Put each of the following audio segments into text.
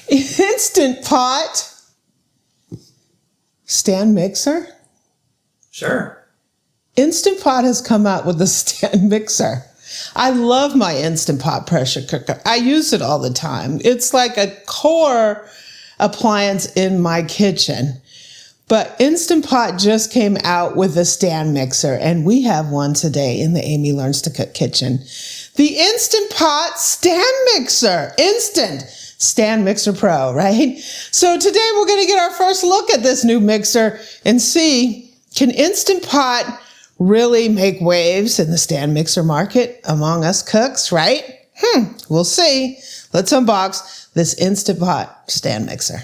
Instant Pot stand mixer. Sure. Instant Pot has come out with a stand mixer. I love my Instant Pot pressure cooker. I use it all the time. It's like a core appliance in my kitchen. But Instant Pot just came out with a stand mixer, and we have one today in the Amy Learns to Cook kitchen. The Instant Pot stand mixer. Instant Stand Mixer Pro, right? So today we're going to get our first look at this new mixer and see, can Instant Pot really make waves in the stand mixer market among us cooks, right? We'll see. Let's unbox this Instant Pot stand mixer.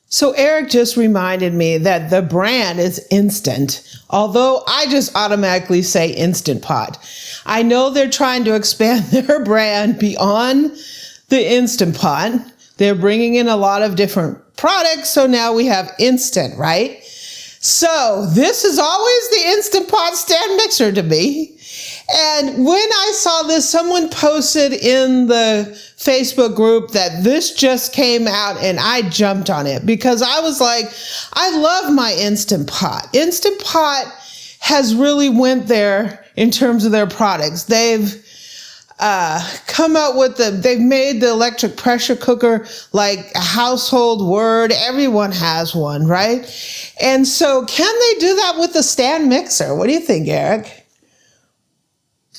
So Eric just reminded me that the brand is Instant, although I just automatically say Instant Pot. I know they're trying to expand their brand beyond the Instant Pot. They're bringing in a lot of different products, so now we have Instant, right? So this is always the Instant Pot stand mixer to me. And when I saw this, someone posted in the Facebook group that this just came out, and I jumped on it because I was like, I love my Instant Pot. Instant Pot has really went there in terms of their products. They've come out with they've made the electric pressure cooker like a household word. Everyone has one, right? And so can they do that with the stand mixer? What do you think, Eric?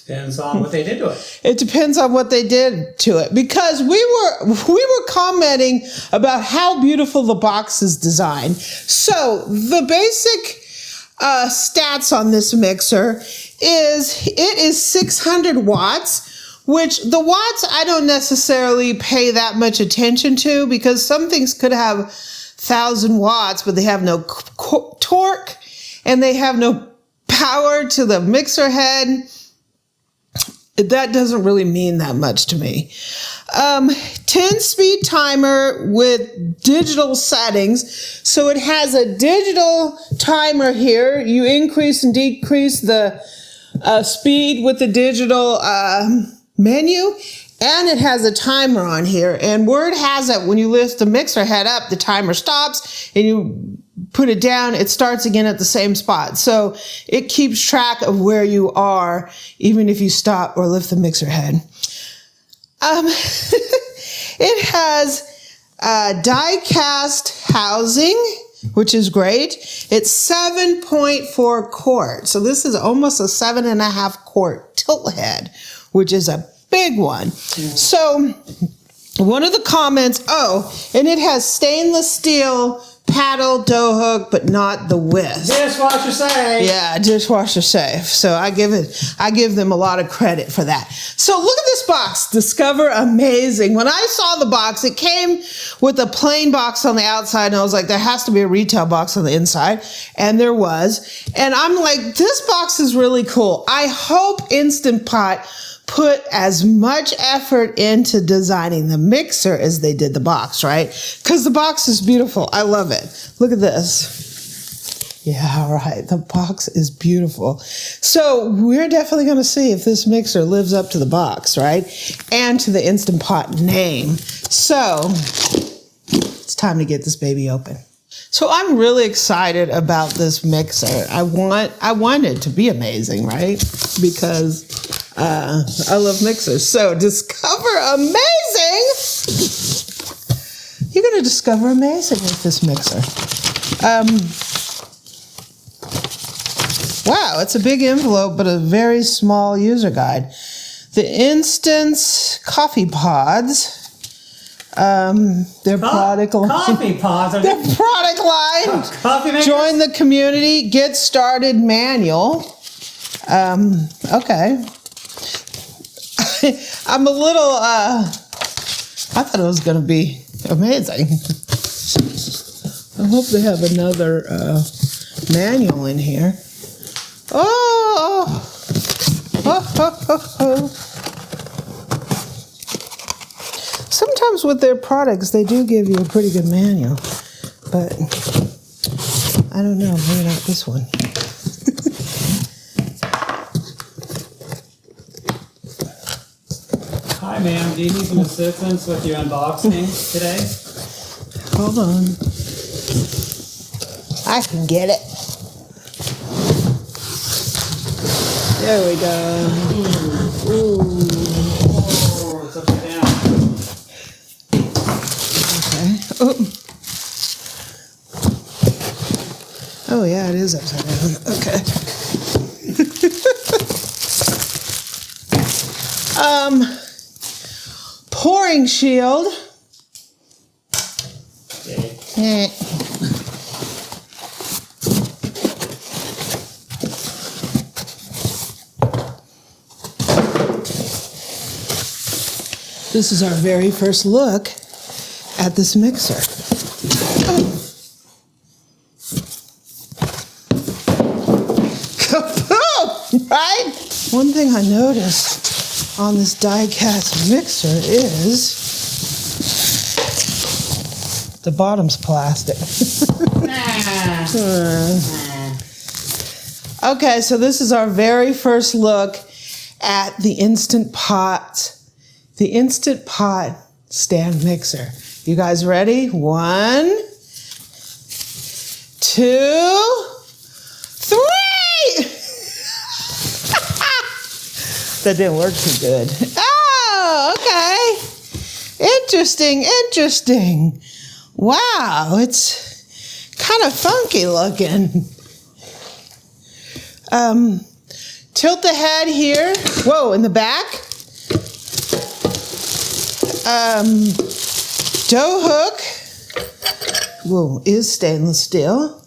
Depends on what they did to it. It depends on what they did to it, because we were commenting about how beautiful the box is designed. So the basic stats on this mixer is it is 600 watts, which the watts I don't necessarily pay that much attention to, because some things could have 1,000 watts, but they have no torque and they have no power to the mixer head. That doesn't really mean that much to me. 10-speed timer with digital settings. So it has a digital timer here. You increase and decrease the speed with the digital menu. And it has a timer on here. And word has it, when you lift the mixer head up, the timer stops, and you put it down, it starts again at the same spot. So it keeps track of where you are, even if you stop or lift the mixer head. It has die-cast housing, which is great. It's 7.4 quart. So this is almost a 7.5 quart tilt head, which is a big one. So one of the comments, and it has stainless steel paddle dough hook, but not the width. Dishwasher safe. Yeah, dishwasher safe. So I give them a lot of credit for that. So look at this box, Discover Amazing. When I saw the box, it came with a plain box on the outside, and I was like, there has to be a retail box on the inside, and there was. And I'm like, this box is really cool. I hope Instant Pot put as much effort into designing the mixer as they did the box, right? Because the box is beautiful. I love it. Look at this. Yeah, right. The box is beautiful. So we're definitely going to see if this mixer lives up to the box, right? And to the Instant Pot name. So it's time to get this baby open. So I'm really excited about this mixer. I want it to be amazing, right? Because I love mixers. So Discover Amazing. You're going to discover amazing with this mixer. Wow, it's a big envelope, but a very small user guide. The Instance Coffee Pods. Their product line. Coffee pods. Their product line. Coffee makers? Join the community. Get started manual. Okay. I'm a little, I thought it was going to be amazing. I hope they have another manual in here. Oh. Sometimes with their products, they do give you a pretty good manual. but I don't know, maybe not this one. Hi, ma'am. Do you need some assistance with your unboxing today? Hold on. I can get it. There we go. Ooh. Oh, it's upside down. Okay. Oh, yeah, it is upside down. Okay. Pouring shield. Okay. This is our very first look at this mixer. Kaboom! Right? One thing I noticed on this die-cast mixer is the bottom's plastic. Okay, so this is our very first look at the Instant Pot stand mixer. You guys ready? 1, 2, 3! That didn't work too good. Oh, okay. Interesting. Wow, it's kind of funky looking. Tilt the head here. Whoa, in the back. Dough hook. Whoa, is stainless steel.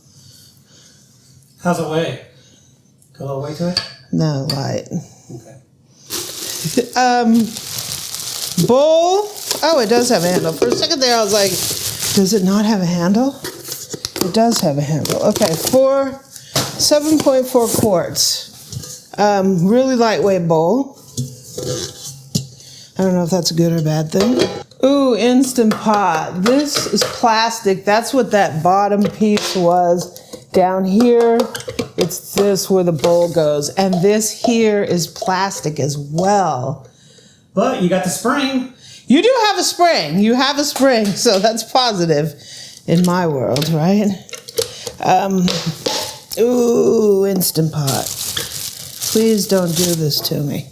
How's it weigh? Got a little weight to it? No, light. Okay. Bowl. Oh, it does have a handle. For a second there, I was like, does it not have a handle? It does have a handle. Okay, 7.4 quarts. Really lightweight bowl. I don't know if that's a good or bad thing. Ooh, Instant Pot. This is plastic. That's what that bottom piece was. Down here, it's this where the bowl goes. And this here is plastic as well. But you got the spring. You do have a spring. You have a spring, so that's positive in my world, right? Ooh, Instant Pot. Please don't do this to me.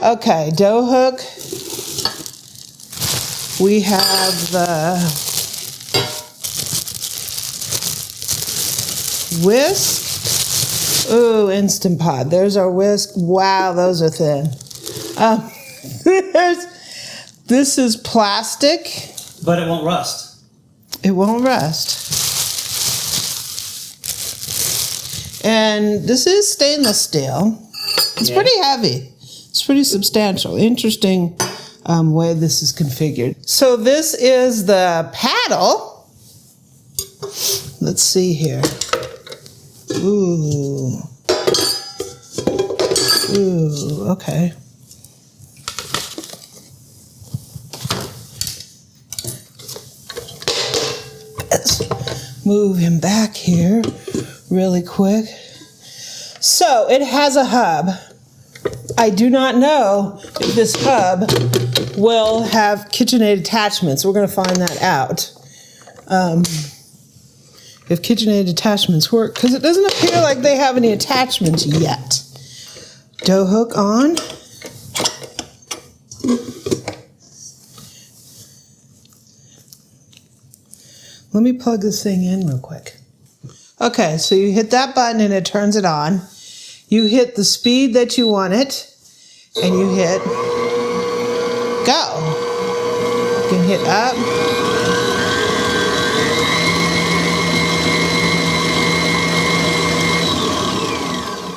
Okay, dough hook. We have the whisk. Ooh, Instant Pot. There's our whisk. Wow, those are thin. This is plastic. But it won't rust. It won't rust. And this is stainless steel. It's pretty heavy. It's pretty substantial. Interesting way this is configured. So this is the paddle. Let's see here. Ooh. Ooh, okay. Let's move him back here really quick. So it has a hub. I do not know if this hub will have KitchenAid attachments. We're going to find that out. If KitchenAid attachments work, because it doesn't appear like they have any attachments yet. Dough hook on. Let me plug this thing in real quick. Okay, so you hit that button and it turns it on. You hit the speed that you want it, and you hit go. You can hit up.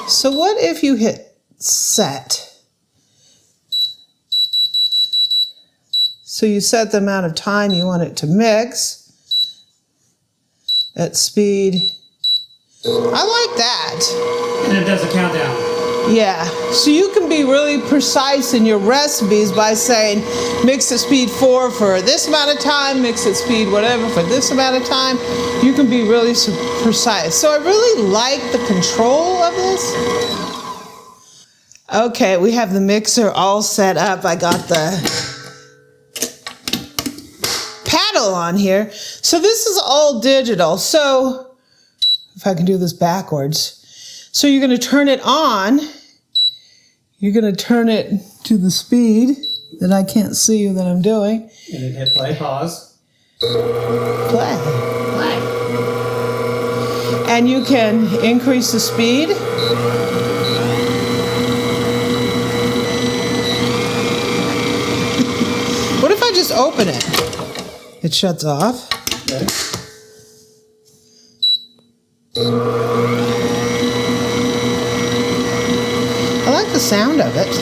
So what if you hit set? So you set the amount of time you want it to mix at speed. I like that. And it does a countdown. Yeah, so you can be really precise in your recipes by saying mix at speed 4 for this amount of time, mix at speed whatever for this amount of time. You can be really precise. So I really like the control of this. Okay, we have the mixer all set up. I got the paddle on here. So this is all digital. So if I can do this backwards. So you're going to turn it on. You're going to turn it to the speed that I can't see that I'm doing. And then hit play, pause. Play. Play. And you can increase the speed. What if I just open it? It shuts off. Okay. I like the sound of it.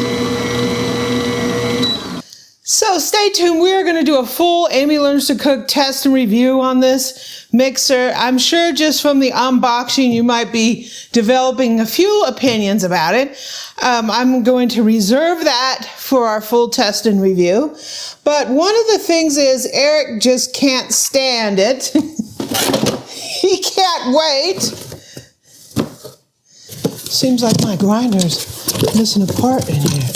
So stay tuned. We are going to do a full Amy Learns to Cook test and review on this mixer. I'm sure just from the unboxing you might be developing a few opinions about it. I'm going to reserve that for our full test and review. But one of the things is Eric just can't stand it. He can't wait. Seems like my grinder's missing a part in here.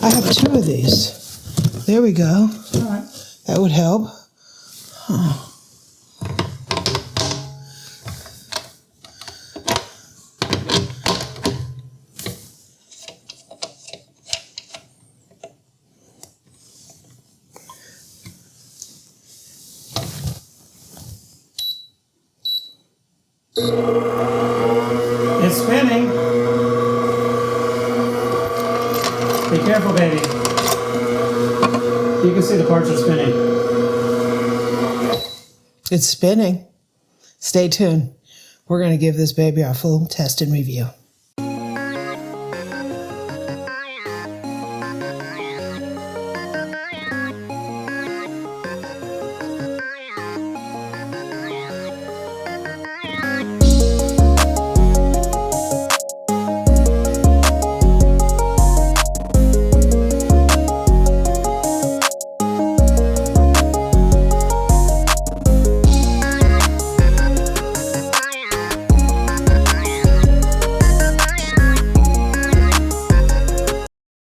I have 2 of these. There we go. All right. That would help. Huh. It's spinning. Be careful, baby. You can see the parts are spinning. It's spinning. Stay tuned. We're going to give this baby our full test and review.